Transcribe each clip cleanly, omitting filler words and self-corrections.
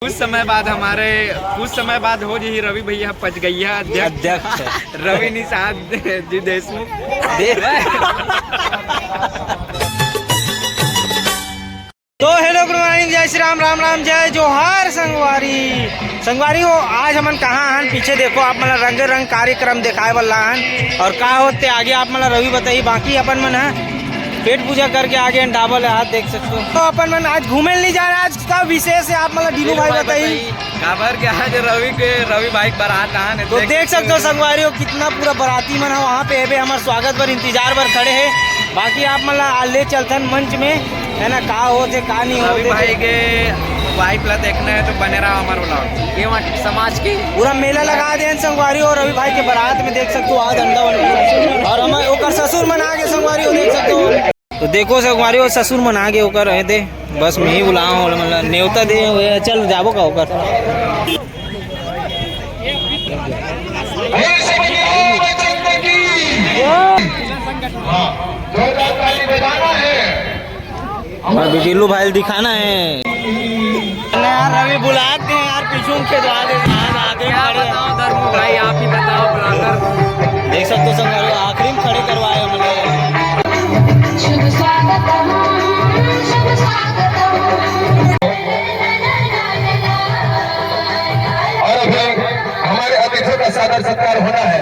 कुछ समय बाद हो जी रवि भैया पच गैया अध्यक्ष रवि निषाद जी देशमुख। तो हेलो गुड मॉर्निंग, जय श्री राम, राम राम, जय जोहार संगवारी हो। आज हमन कहाँ हन, पीछे देखो आप मतलब रंग रंग कार्यक्रम दिखाए वाला हन और का होते आगे आप मतलब रवि बताइए। बाकी अपन मन है पेट पूजा करके आगे डाबल हाथ देख सकते हो। तो अपन मन आज घूमे नहीं जा रहे, आज का विशेष है आप मतलब ढीलू भाई बताइए। खबर क्या है जो रवि भाई बारात आन तो देख सकते हो संगवारी हो कितना पूरा बाराती मन है वहाँ पे हमारे स्वागत पर इंतजार पर खड़े है। बाकी आप मतलब ले चलते मंच में है ना, का होते का नहीं होते भाई के वाइफ ला देखना है तो बने रहा हमारे ब्लॉग ये समाज की पूरा मेला लगा दे संगवारी और रवि भाई के बारात में देख सकते हो आज अंडा और हम ओकर ससुर मन आगे संगवारी हो देख सकते हो। तो देखो संगवारी हो ससुर मन आगे ओकर रहे थे, बस मैं ही बुलाओ मतलब न्योता दे चल जाबो का ओकर। और बिटिल्लू भाई दिखाना है यार, रवि बुलाते हैं यार पीछू के द्वारे धर्मू भाई आप ही बताओ बुलाकर देख सकते हो संगवारी आखिरी में खड़े करवाए और अभी हमारे अतिथियों का सादर सत्कार होना है।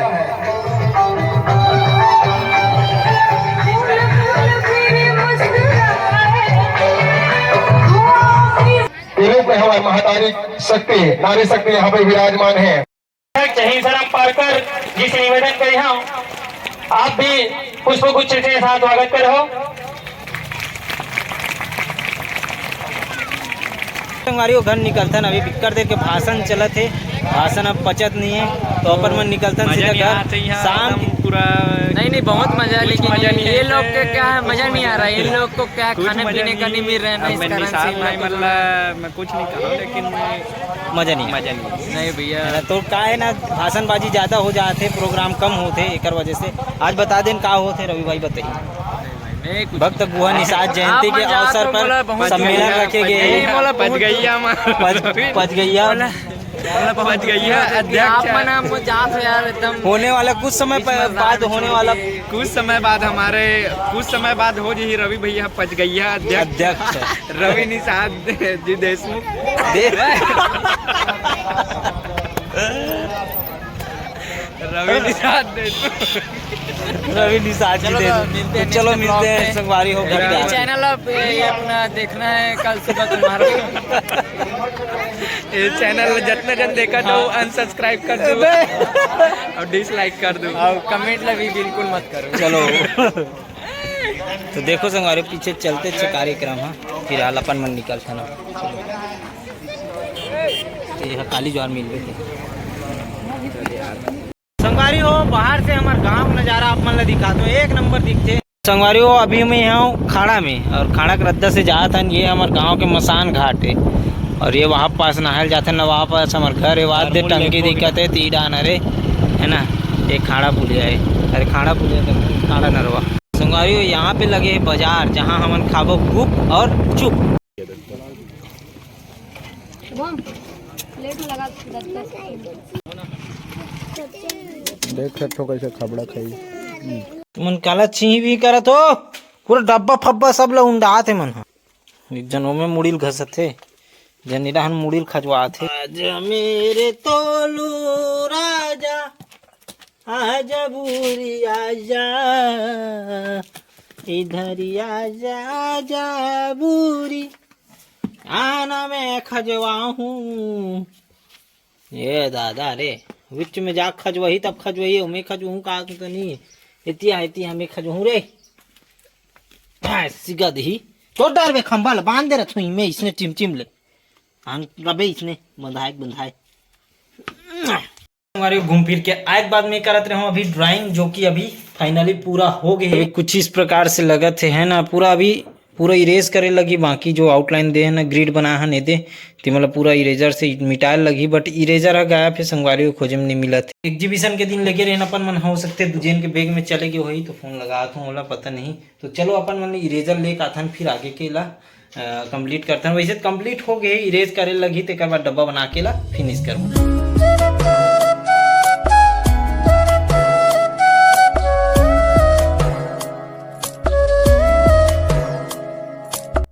हमारे महातारी शक्ति नारी शक्ति यहाँ पे विराजमान है। चाहिए सर हम पाकर जिसे निवेदन करे हम आप भी पुष्प गुच्छ के साथ स्वागत करो। हमारी वो घर निकलता अभी बिक्कर देर के भाषण चलत है, भाषण अब पचत नहीं है तो अपन मन निकलता सीधा घर शाम पूरा नहीं बहुत मजा, लेकिन ये लोग के क्या है मजा नहीं आ रहा है। इन लोग को क्या खाने पीने का नहीं मिल रहा है ना, इस कारण से मैं कुछ नहीं कहा लेकिन मजा नहीं भैया। तो का है ना भाषणबाजी ज्यादा हो जाते, प्रोग्राम कम होते एक वजह से। आज बता दें का होते रवि भाई बताइए। भक्त गुहा निषाद जयंती के अवसर पर सम्मेलन रखे गए पच गैया अध्यक्ष यार एकदम होने वाला कुछ समय बाद होने वाला कुछ समय बाद हो जी रवि भैया पच गैया अध्यक्ष रवि निषाद जी देशमुख। रवि निषाद चलो मिलते हैं संगवारी हो। चैनल अब ये अपना देखना है कल सुबह तुम्हारा। ये चैनल जितना जन देखा तो अनसब्सक्राइब कर दो और डिसलाइक कर दो और कमेंट ला भी बिल्कुल मत करो। चलो तो देखो संगवारी पीछे चलते कार्यक्रम है फिलहाल अपन मन निकल था ना काली ज्वार मिल गई संगवारी हो। बाहर से हमारे गांव नज़ारा आप मन दिखा दो, एक नंबर दिखते संगवारी हो। अभी मैं यहाँ हूँ खाड़ा में और खाड़ा के रद्दा से जात हन, ये हमारे गांव के मसान घाट है और ये वहाँ पास नहाल जाते न, वहाँ पास हमारे घर है, वहाँ दे टंकी दिक्कत है तीडान अरे है ना, एक खाड़ा पुलिया है, अरे खाड़ा पुलिया तो खाड़ा नरवा संगवारी हो। यहाँ पे लगे है बाजार जहाँ हमन खाबो गुप और चुप। देख सकते हो कैसे खबड़ा खाई मन काला छी भी करत हो, पूरा डब्बा फब्बा सब ला उंडात है मन। एक जनों में मुड़ील घसत है, जनीरा हम मुड़ील खजवात है। आजा मेरे तोलू राजा आजा बूरी आजा इधर आजा आजा बूरी आना मैं खजवा हूँ। ये दादा रे विच में जा खजवही तब खजवही मैं खजवहूँ का तो नहीं इति हमें खजवहूँ रे सिगा दही तो डर में खंभा ल बांध दे रहा मैं इसने चिमचिम ले रबे इसने बंधाए हमारे घूम फिर के आज बाद में करते रहो अभी ड्राइंग जो कि अभी फाइनली पूरा हो गया। कुछ इस प्रकार से लगत है ना, पूरा अभी पूरा इरेज करे लगी, बाकी जो आउटलाइन दे है ना ग्रिड बना है नहीं दे तो मतलब पूरा इरेजर से मिटाए लगी, बट इरेजर है गायब है संगवारी को खोजे में नहीं मिला था। एग्जीबिशन के दिन लगे रहना अपन मन हो सकते दूजेन के बैग में चले गए वही तो फोन लगा था पता नहीं। तो चलो अपन मन इरेजर लेके आथन फिर आगे के ला कंप्लीट करथन। वैसे कंप्लीट हो गए, इरेज करे लगी तेकर बाद डब्बा बना के ला फिनिश करबो।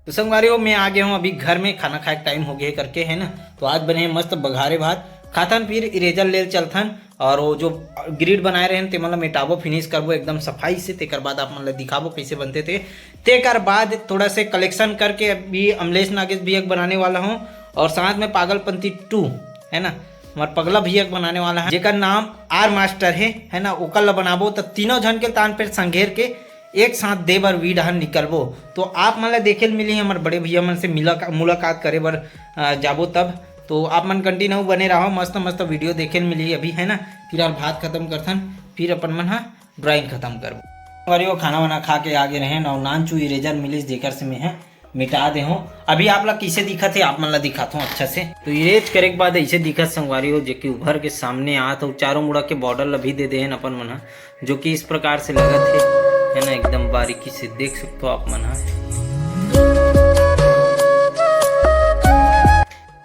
तो संगवारियों मैं आ गया हूँ अभी घर में, खाना खाए टाइम हो गया करके है ना। तो आज बने हैं मस्त बघारे भात खाथन, फिर इरेजर ले चलथन और वो जो ग्रिड बनाए रहे ते मतलब मेटाबो फिनिश करबो एकदम सफाई से। तेकर बाद आप मतलब दिखाबो कैसे बनते थे। तेकर बाद थोड़ा से कलेक्शन करके अभी अमलेश नागेश भी एक बनाने वाला हूँ और साथ में पागलपंती 2 है ना, हमारे पगला भी एक बनाने वाला है जेकर नाम आर मास्टर है ना। ओकल बनाबो तो तीनों जन के तान पर संघेर के एक साथ दे बर वी डहन निकलबो। तो आप मतलब देखे मिली हमारे बड़े भैया मन से मुलाकात करे बर जाबो तब। तो आप मन कंटिन्यू बने रहो, मस्त मस्त वीडियो देखे मिली अभी है ना। फिर आप भात खत्म करथन, फिर अपन मन हाँ ड्राइंग खत्म करबो। और यो खाना वाना खा के आगे रहे और नानचू इरेजर मिलिस जेकर से मैं है मिटा दे हूँ। अभी आप लोग कैसे दिखा थे आप मन ला दिखाता हूँ अच्छा से। तो इरेज करे के बाद ऐसे दिखत संगवारी हो जो कि उभर के सामने आत और चारों मुड़ा के बॉर्डर ला भी दे दे अपन मन, जो कि इस प्रकार से लगत है ना, एकदम बारीकी से देख सकते हो आप मन।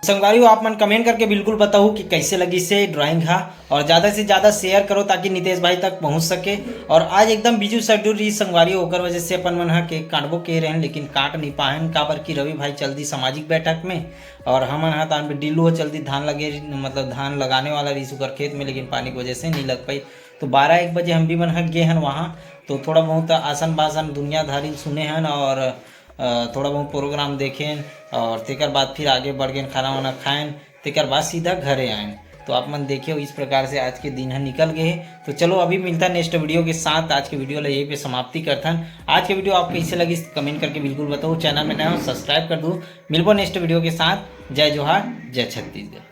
संगवारियों आप मन कमेंट करके बिल्कुल बताओ कि कैसे लगी से ड्राइंग हा, और ज़्यादा से ज़्यादा शेयर करो ताकि नितेश भाई तक पहुंच सके। और आज एकदम बिजू शेड्यूल रही संगवारियों, होकर वजह से अपन मन केक काटबो के रहे लेकिन काट नहीं पाए काबर की रवि भाई चल दी सामाजिक बैठक में और हम तान पे डिल्लू चल दी धान लगे, मतलब धान लगाने वाला रही सुकर खेत में, लेकिन पानी की वजह से नहीं लग पाई। तो 12-1 बजे हम भी मन गए हैं वहाँ। तो थोड़ा बहुत आसन बासन दुनियादारी सुने हैं और थोड़ा बहुत प्रोग्राम देखें और तेकर बाद फिर आगे बढ़ गए, खाना वाना खाएं, तेकर बाद सीधा घरे आएँ। तो आप मन देखिए इस प्रकार से आज के दिन है निकल गए। तो चलो अभी मिलता है नेक्स्ट वीडियो के साथ। आज के वीडियो ला यहीं पे समाप्ति करता है। आज के वीडियो आपको कैसे लगी कमेंट करके बिल्कुल बताओ। चैनल में नया हो सब्सक्राइब कर दो। मिलबो नेक्स्ट वीडियो के साथ। जय जोहार, जय छत्तीसगढ़।